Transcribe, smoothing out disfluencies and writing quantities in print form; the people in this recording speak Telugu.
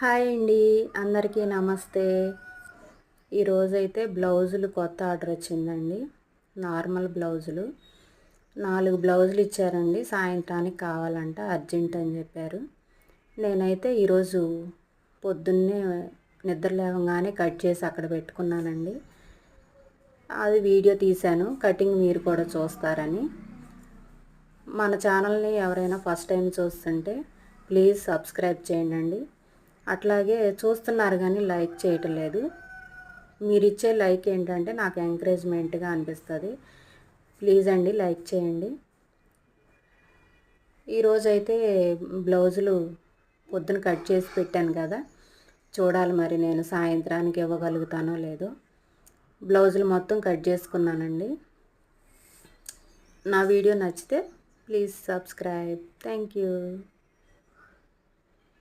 హాయ్ అండి. అందరికీ నమస్తే. ఈరోజైతే బ్లౌజులు కొత్త ఆర్డర్ వచ్చిందండి. నార్మల్ బ్లౌజులు 4 బ్లౌజులు ఇచ్చారండి. సాయంత్రానికి కావాలంట, అర్జెంట్ అని చెప్పారు. నేనైతే ఈరోజు పొద్దున్నే నిద్ర లేవగానే కట్ చేసి అక్కడ పెట్టుకున్నానండి. అది వీడియో తీశాను, కటింగ్ మీరు కూడా చూస్తారని. మన ఛానల్ని ఎవరైనా ఫస్ట్ టైం చూస్తుంటే ప్లీజ్ సబ్స్క్రైబ్ చేయండి. అట్లాగే చూస్తున్నారు కానీ లైక్ చేయటం లేదు. మీరు ఇచ్చే లైక్ ఏంటంటే నాకు ఎంకరేజ్మెంట్గా అనిపిస్తుంది. ప్లీజ్ అండి, లైక్ చేయండి. ఈరోజైతే బ్లౌజులు పొద్దున కట్ చేసి పెట్టాను కదా, చూడాలి మరి నేను సాయంత్రానికి ఇవ్వగలుగుతానో లేదో. బ్లౌజులు మొత్తం కట్ చేసుకున్నానండి. నా వీడియో నచ్చితే ప్లీజ్ సబ్స్క్రైబ్. Thank you.